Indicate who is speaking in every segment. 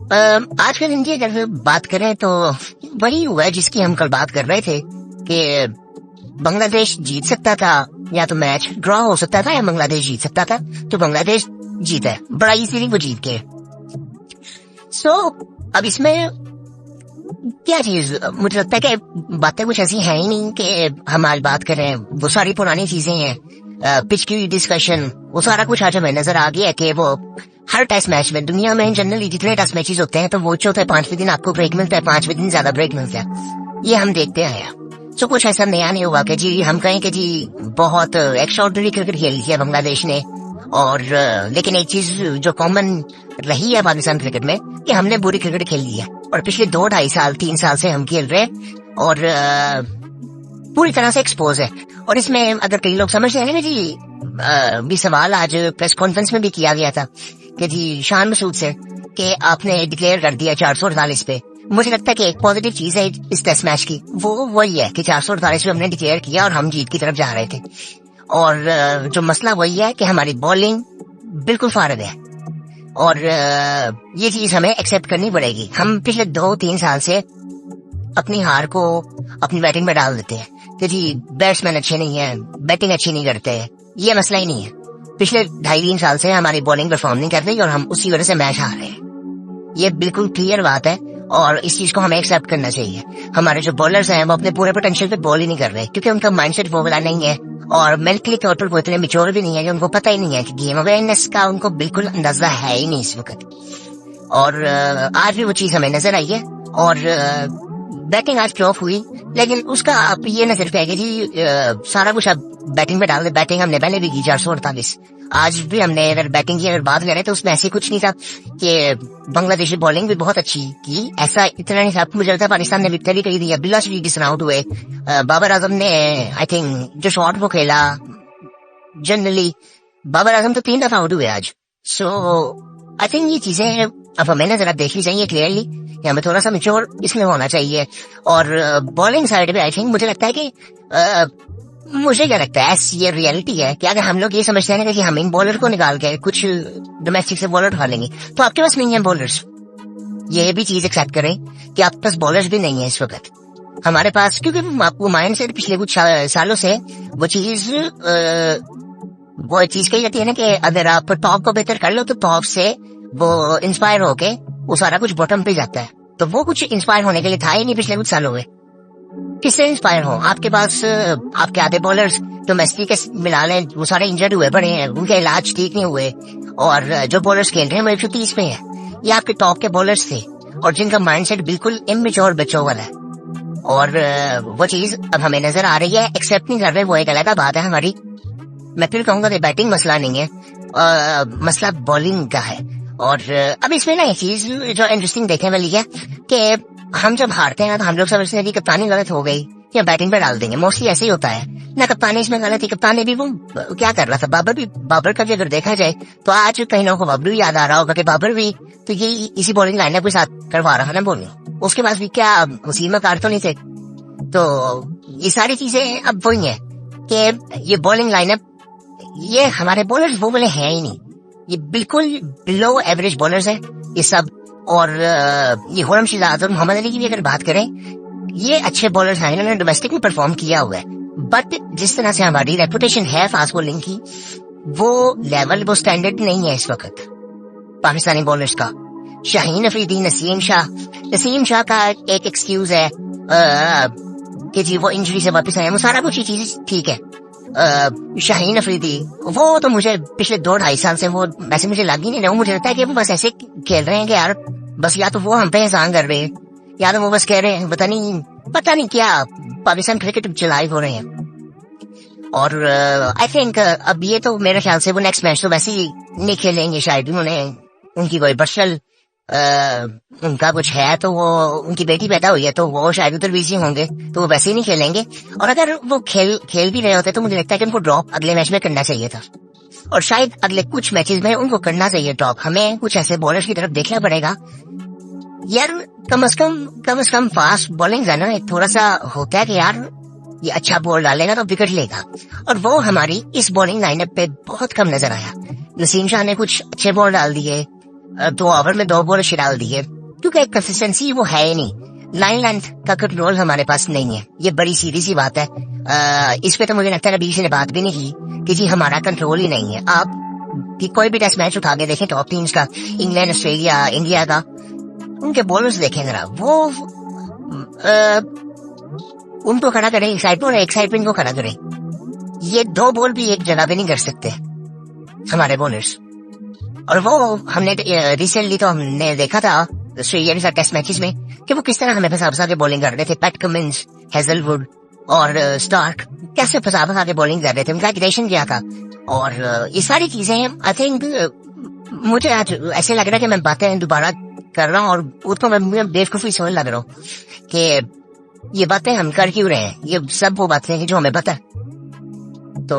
Speaker 1: आज के दिन की अगर बात करें तो वही हुआ है जिसकी हम कल बात कर रहे थे कि बांग्लादेश जीत सकता था, या तो मैच ड्रॉ हो सकता था या बांग्लादेश जीत सकता था। तो बांग्लादेश जीता है, बड़ा इजीली वो जीत गए। अब इसमें क्या चीज, मुझे लगता है कि बातें कुछ ऐसी हैं ही नहीं कि हम आज बात करें। वो सारी पुरानी चीजें हैं, पिच की डिस्कशन, वो सारा कुछ आज हमें नजर आ गया कि वो हर टेस्ट मैच में, दुनिया में जनरली जितने टेस्ट मैचेस होते हैं तो वो होता है 5वें दिन आपको ब्रेक मिलता है, 5वें दिन ज्यादा ब्रेक मिलता है। ये हम देखते आए हैं। तो कुछ ऐसा नया नहीं हुआ कि जी हम कहें कि जी बहुत एक्स्ट्राऑर्डिनरी क्रिकेट खेली है बांग्लादेश ने। और लेकिन एक चीज जो कॉमन रही है पाकिस्तान क्रिकेट में कि हमने बुरी क्रिकेट खेल ली है, और पिछले 2-2.5 3 साल से हम खेल रहे हैं और पूरी तरह से एक्सपोज है। और इसमें अगर कई लोग समझते हैं ना जी, भी सवाल आज प्रेस कॉन्फ्रेंस में भी किया गया था कि जी शान मसूद से कि आपने डिक्लेयर कर दिया 448 पे। मुझे लगता है कि एक पॉजिटिव चीज है इस टेस्ट मैच की, वो वही है कि 448 पे हमने डिक्लेयर किया और हम जीत की तरफ जा रहे थे। और जो मसला वही है कि हमारी बॉलिंग बिल्कुल फारग है, और ये चीज हमें एक्सेप्ट करनी पड़ेगी। हम पिछले 2-3 साल से अपनी हार को अपनी बैटिंग में डाल देते हैं कि जी बैट्समैन अच्छे नहीं है, बैटिंग अच्छी नहीं करते। ये मसला ही नहीं है। पिछले 2.5-3 साल से हमारी बॉलिंग परफॉर्म नहीं कर रही और हम उसी वजह से मैच हार रहे हैं। ये बिल्कुल क्लियर बात है और इस चीज को हमें एक्सेप्ट करना चाहिए। हमारे जो बॉलर्स हैं वो अपने पूरे पोटेंशियल पे बॉल ही नहीं कर रहे क्योंकि उनका माइंडसेट वो वाला नहीं है, और मेंटली तौर पर वो इतने मैच्योर भी नहीं है कि उनको पता ही नहीं है कि गेम अवेयरनेस का उनको बिल्कुल अंदाजा है ही नहीं इस वक्त। और आज भी वो चीज हमें नजर आई है। और बैटिंग आज फ्लॉप हुई, लेकिन उसका आप ये नजर पे है कि जी सारा कुछ अब बैटिंग में डाल दे। बैटिंग हमने पहले भी की 448, आज भी हमने अगर बैटिंग की अगर बात करें तो उसमें ऐसी कुछ नहीं था कि बांग्लादेशी बॉलिंग भी बहुत अच्छी की, ऐसा इतना नहीं था। मुझे लगता है पाकिस्तान ने विक्ट्री कही थी, अब्दुल्ला शरीफ डिसआउट हुए। बाबर आजम ने आई थिंक जो शॉट वो खेला, जनरली बाबर आजम तो 3 दफा आउट हुए आज। सो आई थिंक ये चीजें अब हमें जरा देखनी चाहिए क्लियरली, हमें थोड़ा सा मैच्योर इसमें होना चाहिए। और बॉलिंग साइड पे आई थिंक मुझे लगता है कि मुझे क्या लगता है ये रियलिटी है कि अगर हम लोग ये समझते हैं कि हम इन बॉलर को निकाल के कुछ डोमेस्टिक से बॉलर उठा लेंगे तो आपके पास नहीं है बॉलर्स। ये भी चीज एक्सेप्ट करें कि आपके पास बॉलर्स भी नहीं है इस वक्त हमारे पास, क्योंकि आपको माइंड से पिछले कुछ सालों से वो चीज कही जाती है ना कि अगर आप टॉप को बेहतर कर लो तो टॉप से वो इंस्पायर होके वो सारा कुछ बॉटम पे जाता है। तो वो कुछ इंस्पायर होने के लिए था ही नहीं पिछले कुछ सालों में। किससे इंस्पायर हो? आपके पास आपके आधे बॉलर्स डोमेस्टिक मिला लें, वो सारे इंजर्ड हुए पड़े हैं, उनके इलाज ठीक नहीं हुए, और जो बॉलर्स खेल रहे हैं वो 130 पे है। ये आपके टॉप के बॉलर्स थे और जिनका माइंडसेट बिल्कुल इमेच्योर बच्चों वाला है। और वो चीज अब हमें नजर आ रही है, एक्सेप्ट नहीं कर रहे, वो एक अलग बात है हमारी। मैं फिर कहूंगा कि बैटिंग मसला नहीं है, मसला बॉलिंग का है। और अब इसमें ना एक चीज जो इंटरेस्टिंग देखने वाली है कि हम जब हारते हैं तो हम लोग समझते हैं कि कप्तानी गलत हो गई या बैटिंग पे डाल देंगे। मोस्टली ऐसे ही होता है ना, कप्तानी इसमें गलत थी। कप्तान ने भी वो क्या कर रहा था, बाबर का भी अगर देखा जाए तो आज कहीं लोगों को बाबर भी याद आ रहा होगा कि बाबर भी तो ये इसी बॉलिंग लाइनअप के साथ करवा रहा है ना बॉलिंग। उसके पास भी क्या वसीम अख्तर तो नहीं थे। तो ये सारी चीजें अब वही है कि ये बॉलिंग लाइनअप, ये हमारे बॉलर्स वो वाले हैं ही नहीं, ये बिल्कुल बिलो एवरेज बॉलर्स है ये सब। और ये खुर्रम और मोहम्मद अली की भी अगर बात करें, ये अच्छे बॉलर्स हैं, इन्होंने डोमेस्टिक में परफॉर्म किया हुआ है। बट जिस तरह से हमारी रेपुटेशन है फास्ट बॉलिंग की, वो लेवल, वो स्टैंडर्ड नहीं है इस वक्त पाकिस्तानी बॉलर्स का। शाहीन अफरीदी, नसीम शाह का एक एक्सक्यूज है कि जी वो इंजरी से वापस आए, वो सारा कुछ चीज ठीक है। शाहीन अफरीदी वो तो मुझे पिछले 2-2.5 साल से वो वैसे मुझे लग ही नहीं रहा। मुझे लगता है कि वो बस ऐसे खेल रहे हैं कि यार बस या तो वो हम पे एहसान कर रहे हैं या तो वो बस कह रहे हैं पता नहीं क्या पाकिस्तान क्रिकेट चलाए हो रहे हैं। और आई थिंक अब ये तो मेरे ख्याल से वो नेक्स्ट मैच तो वैसे ही नहीं खेलेंगे शायद। उन्होंने उनकी कोई पर्सनल उनका कुछ है तो वो उनकी बेटी पैदा हुई है तो वो शायद उधर बिजी होंगे तो वो वैसे ही नहीं खेलेंगे। और अगर वो खेल भी रहे होते तो मुझे लगता है कि उनको ड्रॉप अगले मैच में करना चाहिए था, और शायद अगले कुछ मैचेस में उनको करना चाहिए ड्रॉप। हमें कुछ ऐसे बॉलर्स की तरफ देखना पड़ेगा यार, कम से कम फास्ट बॉलिंग है ना, थोड़ा सा होता है कि यार ये अच्छा बॉल डालेगा तो विकेट लेगा, और वो हमारी इस बॉलिंग लाइनअप पे बहुत कम नजर आया। नसीम शाह ने कुछ अच्छे बॉल डाल दिए, 2 ओवर में 2 बॉल डाल दिए, क्योंकि कंसिस्टेंसी वो है ही नहीं, लाइन लेंथ का कंट्रोल हमारे पास नहीं है। ये बड़ी सीधी सी बात है। इस पे तो मुझे लगता है कभी किसी ने बात भी नहीं की कि जी हमारा कंट्रोल ही नहीं है। आप कि कोई भी टेस्ट मैच उठा के देखें टॉप टीम्स का, इंग्लैंड, ऑस्ट्रेलिया, इंडिया का, उनके बॉलर्स देखें जरा, वो उनको खड़ा करें एक साइड पर और एक साइड पे इनको खड़ा करें, ये दो बॉल भी एक जगह पे नहीं कर सकते हमारे बॉलर्स। और वो हमने रिसेंटली तो हमने देखा था ऑस्ट्रेलिया के साथ टेस्ट मैचेस में कि वो किस तरह हमें फंसा के बॉलिंग कर रहे थे। पैट कमिंस, हेजलवुड और स्टार्क कैसे फंसा के बॉलिंग कर रहे थे, उनका एग्रेशन क्या था। और ये सारी चीजें आई थिंक मुझे आज ऐसे लग रहा है कि मैं बातें दोबारा कर रहा हूँ और उसको मैं बेवकूफी समझ लग रहा हूँ कि ये बातें हम कर क्यों रहे हैं। ये सब वो बातें हैं जो हमें पता है। तो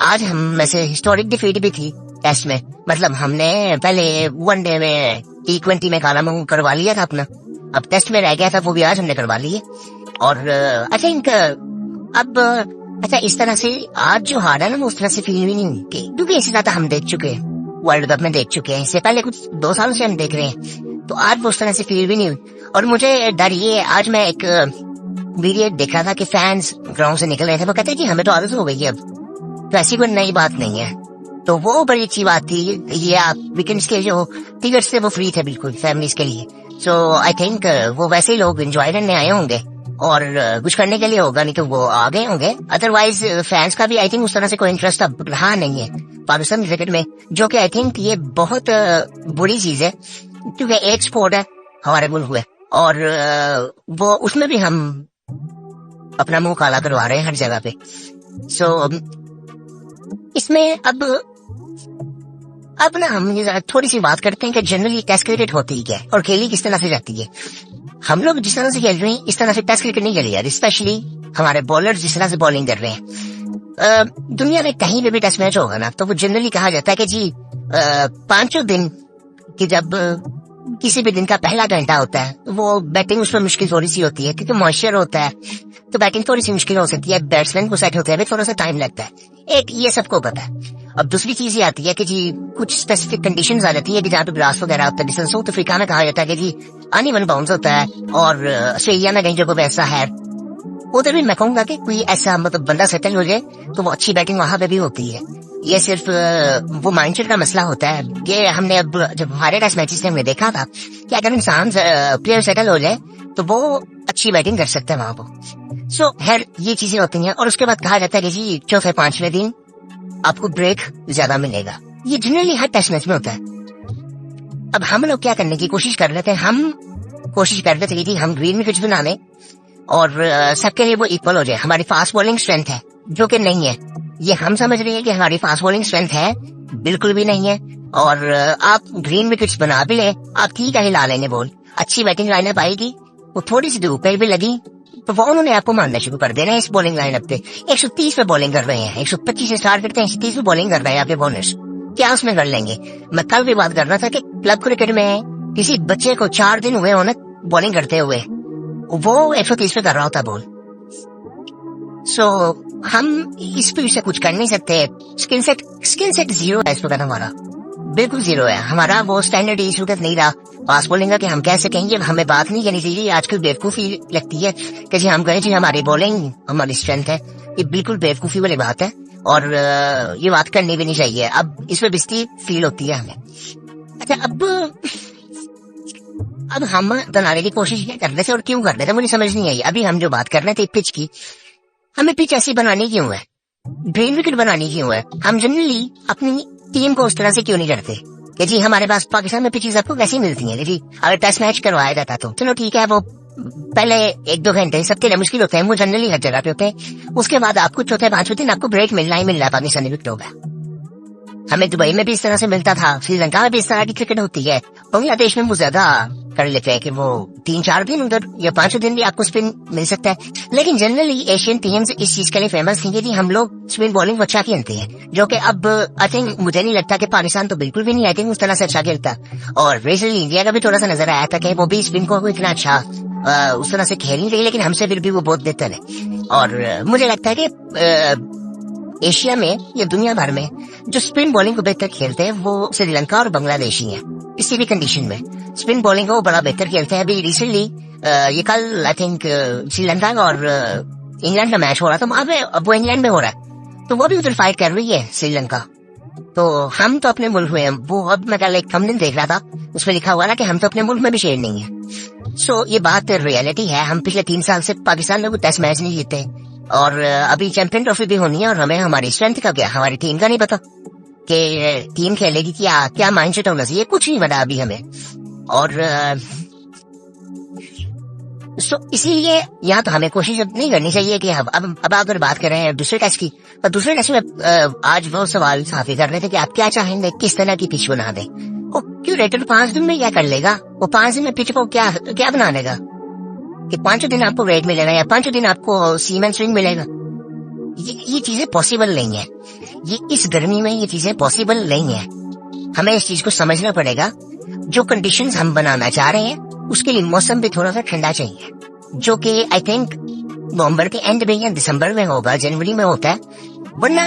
Speaker 1: आज हम वैसे हिस्टोरिक डिफीट भी थी टेस्ट में, मतलब हमने पहले वनडे में T20 में काला मुंह करवा लिया था अपना, अब टेस्ट में रह गया था, वो भी आज हमने करवा लिए। और आई थिंक अब अच्छा इस तरह से आज जो हार है ना वो उस तरह से फील भी नहीं हुई, क्योंकि इसी तरह हम देख चुके हैं, वर्ल्ड कप में देख चुके हैं, इससे पहले कुछ 2 सालों से हम देख रहे हैं, तो आज वो उस तरह से फील भी नहीं हुई। और मुझे डर ये, आज मैं एक वीडियो देख रहा था कि फैंस ग्राउंड से निकल रहे थे, वो कहते हैं कि हमें तो आदत हो गई है अब, तो ऐसी कोई नई बात नहीं है। तो वो बड़ी अच्छी बात थी। ये आप वीकेंड्स के जो टिकट्स थे वो फ्री थे बिल्कुल फैमिलीज के लिए। सो आई थिंक वो वैसे ही लोग एंजॉय करने आए होंगे और कुछ करने के लिए होगा, नहीं तो वो आ गए होंगे। अदरवाइज फैंस का भी आई थिंक उस तरह से कोई इंटरेस्ट अब रहा नहीं है पाकिस्तान क्रिकेट में, जो कि आई थिंक ये बहुत बुरी चीज है, क्योंकि एक स्पोर्ट है हमारे मुल्क में और वो उसमें भी हम अपना मुंह काला करवा रहे हैं हर जगह पे। सो इसमें अब ना हम ये थोड़ी सी बात करते हैं कि जनरली टेस्ट क्रिकेट होती क्या है और खेली किस तरह से जाती है। हम लोग जिस तरह से खेल रहे हैं इस तरह से टेस्ट क्रिकेट नहीं खेली यार, स्पेशली हमारे बॉलर्स जिस तरह से बॉलिंग कर रहे हैं। दुनिया में कहीं पे भी टेस्ट मैच होगा ना तो वो जनरली कहा जाता है कि जी 5 दिन की जब किसी भी दिन का पहला घंटा होता है वो बैटिंग उसमें मुश्किल थोड़ी सी होती है, क्योंकि मॉइस्चर होता है तो बैटिंग थोड़ी सी मुश्किल हो सकती है, बैट्समैन को सेट होते हैं थोड़ा सा टाइम लगता है, एक ये सबको पता है। अब दूसरी चीज ये आती है कि जी कुछ स्पेसिफिक कंडीशंस आ जाती है कि जहाँ पे ग्रास वगैरह होता है, जैसे साउथ अफ्रीका में कहा जाता है कि जी अनइवन बाउंस होता है, और ऑस्ट्रेलिया में कई जगहों पे ऐसा है। उधर भी मैं कहूंगा कि कोई ऐसा मतलब बंदा सेटल हो जाए तो वो अच्छी बैटिंग वहां पे भी होती है। ये सिर्फ वो माइंडसेट का मसला होता है। ये हमने अब जब हमारे टेस्ट मैचेस में हमने देखा था कि अगर इंसान प्लेयर सेटल हो जाए तो वो अच्छी बैटिंग कर सकता है वहां पर। सो खैर ये चीजें होती हैं। और उसके बाद कहा जाता है कि जी 4-5वें दिन आपको ब्रेक ज्यादा मिलेगा। ये जनरली हर टेस्ट मैच में होता है। अब हम लोग क्या करने की कोशिश कर रहे थे, हम कोशिश कर रहे थे कि हम ग्रीन विकेट्स बनाने और सबके लिए वो इक्वल हो जाए। हमारी फास्ट बॉलिंग स्ट्रेंथ है जो कि नहीं है, ये हम समझ रहे हैं कि हमारी फास्ट बॉलिंग स्ट्रेंथ है, बिल्कुल भी नहीं है। और आप ग्रीन विकेट्स बना भी ले, आप ठीक है हिला लेंगे बॉल, अच्छी बैटिंग लाइनअप आएगी, वो थोड़ी सी धूप भी लगी तो वो उन्होंने आपको मारना शुरू कर देना है इस बॉलिंग लाइनअप पे। 130 पे बॉलिंग कर रहे हैं, 125 से स्टार्ट करते हैं, 130 पे बॉलिंग कर रहे हैं आपके बॉलर्स, क्या उसमें कर लेंगे। मैं कल भी बात कर रहा था कि क्लब क्रिकेट में किसी बच्चे को 4 दिन हुए होना बॉलिंग करते हुए, वो 130 पे कर रहा होता बॉल। सो हम इस स्पीड से कुछ कर नहीं सकते। स्किल सेट जीरो है इस वक्त, हमारा बिल्कुल जीरो है। हमारा वो स्टैंडर्ड इस वक्त नहीं रहा फास्ट बॉलिंग का कि हम कह सकेंगे हमें बात नहीं करनी चाहिए। आजकल बेवकूफी लगती है कि जी हम कहें जी हमारी बॉलिंग हमारी स्ट्रेंथ है, ये बिल्कुल बेवकूफी वाली बात है और ये बात करनी भी नहीं चाहिए। अब इसमें बिस्ती फील होती है हमें। अच्छा अब हम बनाने की कोशिश क्या कर रहे थे और क्यों कर रहे थे मुझे समझ नहीं आई। अभी हम जो बात कर रहे थे पिच की, हमें पिच ऐसी बनानी क्यों है, ग्रीन विकेट बनानी क्यों है। हम जनरली अपनी टीम को उस तरह से क्यों नहीं करते कि जी हमारे पास पाकिस्तान में पिचेस आपको वैसी मिलती हैं। जी अगर टेस्ट मैच करवाया जाता तो चलो ठीक है, वो पहले 1-2 घंटे सबके लिए मुश्किल होते हैं, वो जनरली हर जगह पे होते हैं। उसके बाद आपको 4-5वें दिन आपको ब्रेक मिलना ही मिल रहा है पाकिस्तानी विकेटों का। हमें दुबई में भी इस तरह से मिलता था, श्रीलंका में भी इस तरह की क्रिकेट होती है, बांग्लादेश में वो ज्यादा कर लेते हैं कि वो 3-4 दिन उधर या 5 दिन भी आपको स्पिन मिल सकता है। लेकिन जनरली एशियन टीम्स इस चीज के लिए फेमस थी कि हम लोग स्पिन बॉलिंग अच्छा खेलते हैं, जो कि अब आई थिंक मुझे नहीं लगता कि पाकिस्तान तो बिल्कुल भी नहीं आई थिंक उस तरह से अच्छा खेलता। और रिसेंटली इंडिया का भी थोड़ा सा नजर आया था कि वो भी स्पिन को इतना अच्छा उस तरह से खेल नहीं रही, लेकिन हमसे फिर भी वो बहुत बेहतर है। और मुझे लगता है कि एशिया में या दुनिया भर में जो स्पिन बॉलिंग को बेहतर खेलते हैं वो श्रीलंका और बांग्लादेश ही है। किसी भी कंडीशन में स्पिन बॉलिंग को बड़ा बेहतर खेलते हैं। अभी रिसेंटली ये कल आई थिंक श्रीलंका और इंग्लैंड का मैच हो रहा था, वहां पे अब वो इंग्लैंड में हो रहा है, तो वो भी उधर फाइट कर रही है श्रीलंका। तो हम तो अपने मुल्क में हैं, वो अब मैं कल एक थंबनेल देख रहा था, उसमें लिखा हुआ ना कि हम तो अपने मुल्क में भी शेर नहीं है। सो ये बात रियलिटी है। हम पिछले 3 साल से पाकिस्तान में कोई टेस्ट मैच नहीं जीते, और अभी चैंपियन ट्रॉफी भी होनी है, और हमें हमारी स्ट्रेंथ का क्या, हमारी टीम का नहीं पता कि टीम खेलेगी क्या माइंडसेट होना चाहिए, कुछ नहीं पता अभी हमें। और इसीलिए यहाँ तो हमें कोशिश नहीं करनी चाहिए कि अब अगर बात कर रहे हैं दूसरे टेस्ट की, और दूसरे टेस्ट में आज वो सवाल साफी कर रहे थे कि आप क्या चाहेंगे, किस तरह की पिच बना दे। वो क्यूरेटर 5 दिन में क्या कर लेगा, वो 5 दिन में पिच को क्या बना देगा कि 5 दिन आपको रेट मिलेगा या 5 दिन आपको सीमन स्विंग मिलेगा। ये चीजें पॉसिबल नहीं है, ये इस गर्मी में ये चीजें पॉसिबल नहीं है। हमें इस चीज को समझना पड़ेगा। जो कंडीशंस हम बनाना चाह रहे हैं उसके लिए मौसम भी थोड़ा सा ठंडा चाहिए, जो कि आई थिंक नवंबर के एंड में या दिसंबर में होगा, जनवरी में होता है। वरना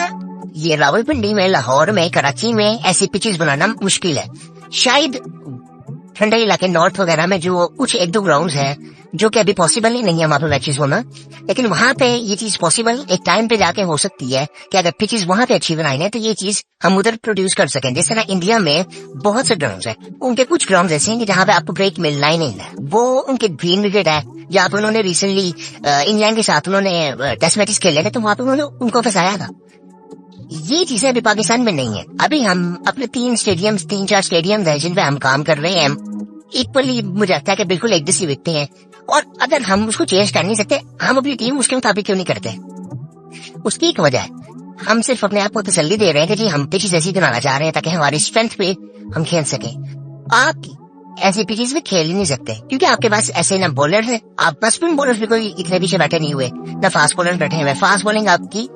Speaker 1: ये रावलपिंडी में, लाहौर में, कराची में ऐसी पिचेस बनाना मुश्किल है। शायद ठंडे इलाके नॉर्थ वगैरह में जो कुछ 1-2 ग्राउंड है जो कि अभी पॉसिबल ही नहीं है वहां पे मैचेस होना, लेकिन वहां पे ये चीज पॉसिबल एक टाइम पे जाके हो सकती है कि अगर पिचेस वहां पे अच्छी बनाई है तो ये चीज हम उधर प्रोड्यूस कर सकें। जैसे ना इंडिया में बहुत से ग्राउंड है, उनके कुछ ग्राउंड ऐसे हैं जहाँ पे आपको ब्रेक मिलना ही नहीं है, वो उनके ग्रीन विकेट है। जहाँ पे उन्होंने रिसेंटली इंग्लैंड के साथ उन्होंने टेस्ट मैचेस खेले थे, तो वहां पे उन्होंने उनको फंसाया था। ये चीजें अभी पाकिस्तान में नहीं है। अभी हम अपने 3-4 स्टेडियम है जिन पे हम काम कर रहे हैं, इक्वली मुझे लगता है कि बिल्कुल एक जैसी दिखते हैं, और अगर हम उसको चेंज कर नहीं सकते, हम अपनी टीम उसके मुताबिक क्यों नहीं करते? उसकी एक वजह है, हम सिर्फ अपने आप को तसल्ली दे रहे हैं कि जी हम पिचेस ऐसी बनाना चाह रहे हैं ताकि हमारी स्ट्रेंथ पे हम खेल सकें। आप ऐसी पिचेस में खेल ही नहीं सकते क्योंकि आपके पास ऐसे ना बॉलर है, आप बस स्पिन बॉलर भी कोई इतने पीछे बैठे नहीं हुए, ना फास्ट बॉलर बैठे हुए। फास्ट बॉलिंग आपकी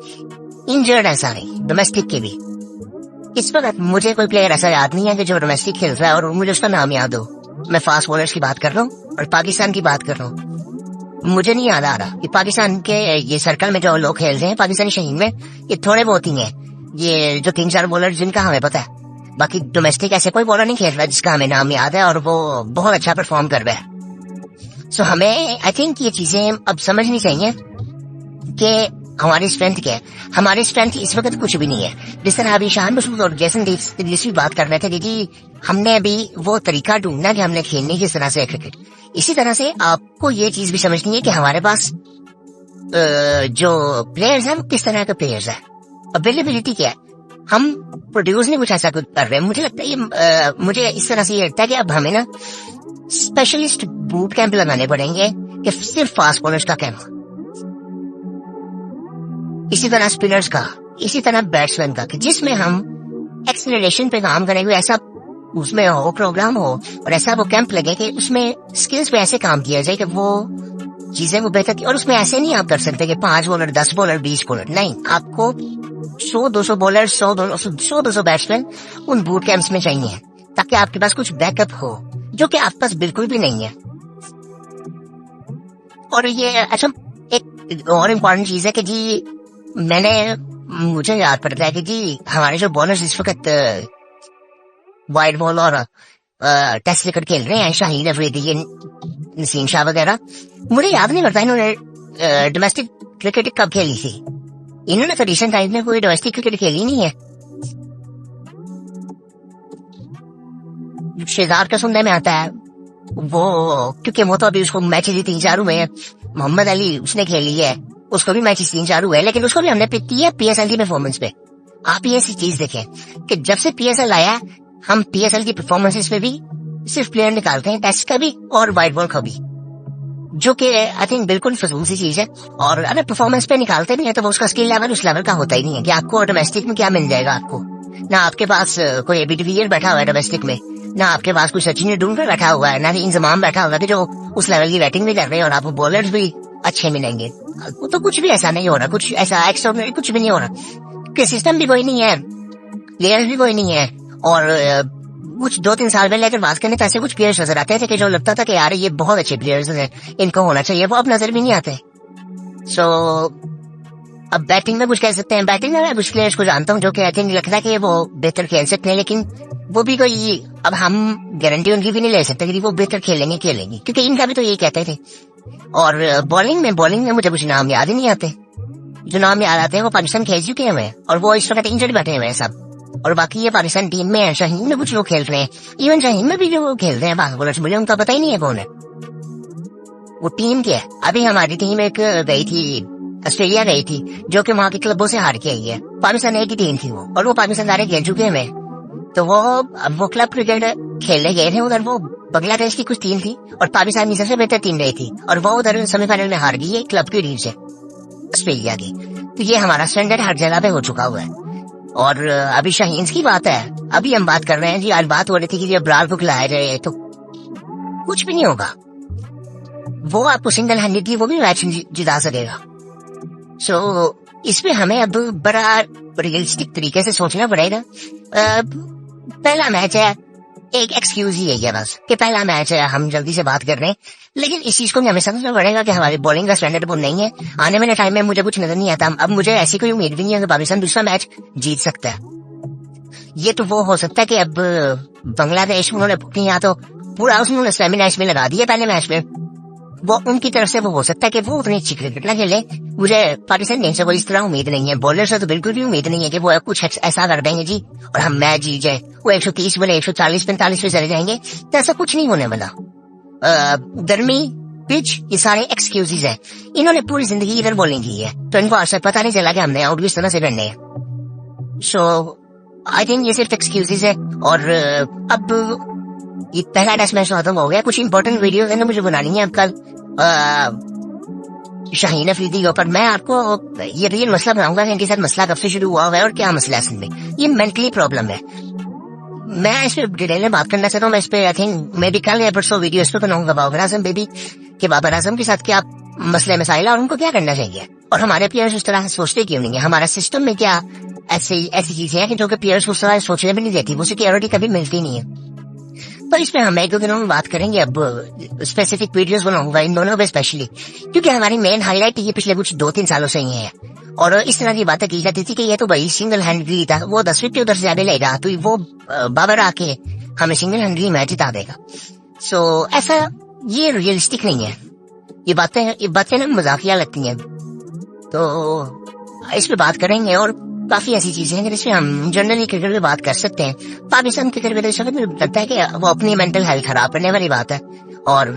Speaker 1: इंजर्ड है सारी, डोमेस्टिक के भी। इस वक्त मुझे कोई प्लेयर ऐसा याद नहीं है कि जो डोमेस्टिक खेल रहा है और मुझे उसका नाम याद हो। मैं फास्ट बॉलर्स की बात कर रहा हूँ और पाकिस्तान की बात कर रहा हूँ। मुझे नहीं याद आ रहा कि पाकिस्तान के ये सर्कल में जो लोग खेल रहे हैं पाकिस्तानी शहीन में, ये थोड़े बहुत ही हैं, ये जो 3-4 बॉलर जिनका हमें पता है। बाकी डोमेस्टिक ऐसे कोई बॉलर नहीं खेल रहा जिसका हमें नाम याद है और वो बहुत अच्छा परफॉर्म कर रहा है। सो हमें आई थिंक ये चीजें अब समझनी चाहिए कि हमारी स्ट्रेंथ क्या है। हमारी स्ट्रेंथ इस वक्त कुछ भी नहीं है। जिस तरह अभी शान मसूद और जैसन भी बात कर रहे थे कि हमने अभी वो तरीका ढूंढना कि हमने खेलने किस तरह से क्रिकेट। इसी तरह से आपको ये चीज भी समझनी है कि हमारे पास जो प्लेयर्स हैं वो किस तरह के प्लेयर्स हैं, अवेलेबिलिटी क्या है। हम प्रोड्यूस नहीं कुछ ऐसा कुछ कर रहे हैं। मुझे लगता है मुझे इस तरह से ये लगता है कि अब हमें ना स्पेशलिस्ट बूट कैंप लगाने पड़ेंगे कि सिर्फ फास्ट बॉलर्स का कैंप, इसी तरह स्पिनर्स का, इसी तरह बैट्समैन का, जिसमें हम एक्सेलरेशन पे काम करेंगे। ऐसा उसमें हो प्रोग्राम हो और ऐसा वो कैंप लगे कि उसमें स्किल्स पे ऐसे काम किया जाए कि वो चीजें वो बेहतर। और उसमें ऐसे नहीं आप कर सकते कि 5 बॉलर, 10 बॉलर, 20 बॉलर, नहीं। आपको 100-200 बॉलर, 100-200 बैट्समैन उन बूट कैंप्स में चाहिए ताकि आपके पास कुछ बैकअप हो, जो कि आपके पास बिल्कुल भी नहीं है। और ये अच्छा एक और इम्पोर्टेंट चीज है कि जी मुझे याद पड़ता है कि जी हमारे जो बॉलर्स इस वक्त वाइड बॉल और टेस्ट क्रिकेट खेल रहे हैं, शाहीन अफरीदी, नसीम शाह वगैरह, मुझे याद नहीं पड़ता इन्होंने डोमेस्टिक क्रिकेट कब खेली थी। इन्होंने तो रिसेंट टाइम में कोई डोमेस्टिक क्रिकेट खेली नहीं है। शेजार का सुनने में आता है वो, क्योंकि वो तो अभी उसको मैच 3-4 हुए हैं। मोहम्मद अली उसने खेली है, उसको भी मैचेस 3-4 हुए, लेकिन उसको भी हमने पिक किया पीएसएल की परफॉर्मेंस पे। आप ये ऐसी चीज देखें कि जब से पीएसएल आया, हम पीएसएल की परफॉर्मेंसेस पे भी सिर्फ प्लेयर निकालते हैं, टेस्ट का भी और वाइड बॉल का भी, जो कि आई थिंक बिल्कुल फजूल सी चीज है। और अगर परफॉर्मेंस पे निकालते भी है तो वो उसका स्किल लेवल उस लेवल का होता ही नहीं है कि आपको डोमेस्टिक में क्या मिल जाएगा। आपको ना आपके पास कोई एबी डिविलियर्स बैठा हुआ है डोमेस्टिक में, ना आपके पास कोई सचिन तेंदुलकर बैठा हुआ है, ना इंतजाम बैठा हुआ है जो उस लेवल की बैटिंग भी कर रहे हैं और आपको बॉलर्स भी अच्छे मिलेंगे। वो तो कुछ भी ऐसा नहीं हो रहा, कुछ ऐसा एक्स्ट्राऑर्डिनरी कुछ भी नहीं हो रहा कि सिस्टम भी कोई नहीं है, प्लेयर्स भी कोई नहीं है। और कुछ 2-3 साल पहले अगर बात करें तो ऐसे कुछ प्लेयर्स नजर आते थे कि जो लगता था कि यार ये बहुत अच्छे प्लेयर्स हैं, इनको होना चाहिए, वो अब नजर भी नहीं आते। सो अब बैटिंग में कुछ कह सकते हैं, बैटिंग में मैं कुछ प्लेयर्स को जानता हूँ जो कि आई थिंक लगता है कि वो बेहतर खेल सकते हैं, लेकिन वो भी कोई, अब हम गारंटी उनकी भी नहीं ले सकते कि वो बेहतर खेलेंगे क्योंकि इनका भी तो यही कहते थे। और बॉलिंग में मुझे कुछ नाम याद ही नहीं आते। जो नाम याद आते हैं वो पाकिस्तान खेल चुके हैं और वो इस वक्त इंजर्ड बैठे हुए हैं सब। और बाकी ये पाकिस्तान टीम में है, शाहीन में कुछ लोग खेल रहे हैं, इवन शाहीन में भी जो खेल रहे हैं फास्ट बॉलर्स, मुझे उनका पता ही नहीं है कौन है वो टीम क्या है। अभी हमारी टीम एक गई थी, ऑस्ट्रेलिया गई थी, जो कि वहां के क्लबों से हार के आई है। पाकिस्तान एक ही टीम थी वो, और वो पाकिस्तान सारे खेल चुके हैं। तो वो क्लब क्रिकेट खेलने गए थे उधर। वो बांग्लादेश की कुछ टीम थी और पाकिस्तान की सबसे बेहतर टीम रही थी, और वो उधर सेमीफाइनल में हार गई है क्लब की टीम से, ऑस्ट्रेलिया की। तो ये हमारा स्टैंडर्ड हर जगह पे हो चुका हुआ है। और अभी शाहीन की बात है, अभी हम बात कर रहे हैं जी, आज बात हो रही थी कि अब्रार को खिलाए रहे, तो कुछ भी नहीं होगा। वो आपको सिंगल हैंडेडली वो भी मैच जिता सकेगा। सो इसमें हमें अब बड़ा रियलिस्टिक तरीके से सोचना पड़ेगा। पहला मैच है, एक एक्सक्यूज ही है ये बस कि पहला मैच है, हम जल्दी से बात कर रहे हैं, लेकिन इस चीज को भी हमें समझना पड़ेगा कि हमारी बॉलिंग का स्टैंडर्ड वो नहीं है। आने वाले टाइम में मुझे कुछ नजर नहीं आता। अब मुझे ऐसी कोई उम्मीद भी नहीं है कि पाकिस्तान दूसरा मैच जीत सकता है। ये तो वो हो सकता है कि अब बांग्लादेश उन्होंने या तो पूरा उन्होंने स्टेमिना इसमें लगा दिया पहले मैच में, वो उनकी तरफ से वो हो सकता है कि वो उतनी अच्छी क्रिकेट ना खेले। मुझे पाकिस्तान टीम से कोई इस तरह उम्मीद नहीं है, बॉलर से तो बिल्कुल भी उम्मीद नहीं है कि वो कुछ ऐसा कर देंगे जी और हम मैच जीत जाए। वो 130 बोले 140-45 पे चले जाएंगे, तो ऐसा कुछ नहीं होने वाला। गर्मी, पिच, ये सारे एक्सक्यूजेज है। इन्होंने पूरी जिंदगी इधर बॉलिंग की है, तो इनको आज तक पता नहीं चला कि हमने आउट किस तरह से करने हैं। सो आई थिंक ये सिर्फ एक्सक्यूजेज है। और अब ये पहला टेस्ट मैच खत्म हो गया। कुछ इंपॉर्टेंट वीडियो है ना मुझे बनानी है अब कल शाहीन अफरीदी के ऊपर। मैं आपको ये रियल मसला बनाऊंगा कि इनके साथ मसला कब से शुरू हुआ है और क्या मसला है। असल में ये मेंटली प्रॉब्लम है। मैं इस पे डिटेल में बात करना चाहता हूँ। मैं इस पे आई थिंक मे बी कल या परसों वीडियो इस पे बनाऊंगा बाबर आजम बेबी के बाबर आजम के साथ क्या मसले मसाइल और उनको क्या करना चाहिए, और हमारे प्लेयर्स उस तरह सोचते क्यों नहीं है। हमारा सिस्टम में क्या ऐसी चीजें हैं कि जो कि प्लेयर्स उस तरह सोचने भी नहीं देती, वो सिक्योरिटी कभी मिलती नहीं है। तो इसमें हम एक दो दिनों में बात करेंगे। अब स्पेसिफिक वीडियोस बनाऊंगा इन दोनों पे स्पेशली, क्योंकि हमारी मेन हाईलाइट ये पिछले कुछ 2-3 सालों से ही है। और इस तरह की बातें की जाती थी कि ये तो भाई सिंगल हैंडली था, वो 10 विकेट उधर से ज्यादा लेगा, तो वो बाबर आके हमें सिंगल हैंडली मैच जिता देगा। सो ऐसा ये रियलिस्टिक नहीं है। ये बातें ना मजाकिया लगती हैं। तो इस पे बात करेंगे, और काफी ऐसी चीजें हैं जिसमें हम जनरली क्रिकेट में बात कर सकते हैं। पाकिस्तान क्रिकेट में तो मुझे लगता है कि वो अपनी मेंटल हेल्थ खराब करने वाली बात है। और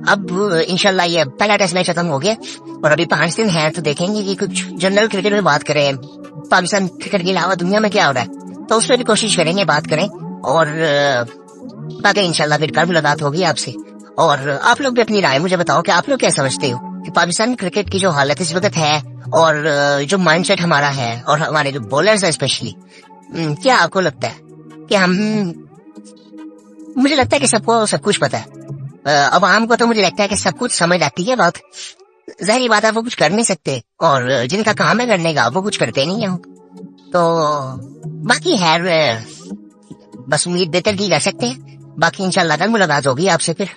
Speaker 1: अब इंशाल्लाह ये पहला टेस्ट मैच खत्म हो गया और अभी 5 दिन है, तो देखेंगे कि कुछ जनरल क्रिकेट में बात करें, पाकिस्तान क्रिकेट के अलावा दुनिया में क्या हो रहा है, तो उस पर भी कोशिश करेंगे बात करें। और बाकी इंशाल्लाह फिर कल मुलाकात होगी आपसे। और आप लोग भी अपनी राय मुझे बताओ कि आप लोग क्या समझते हो कि पाकिस्तान क्रिकेट की जो हालत इस वक्त है और जो माइंडसेट हमारा है और हमारे जो बॉलर्स है स्पेशली, क्या आपको लगता है कि हम, मुझे लगता है कि सबको सब कुछ पता है। अब आम को तो मुझे लगता है कि सब कुछ समझ आती है बात। जाहिर बात है वो कुछ कर नहीं सकते, और जिनका काम है करने का वो कुछ करते नहीं है। तो बाकी है बस उम्मीद बेहतर की कर सकते हैं। बाकी इंशाल्लाह कल मुलाकात होगी आपसे फिर।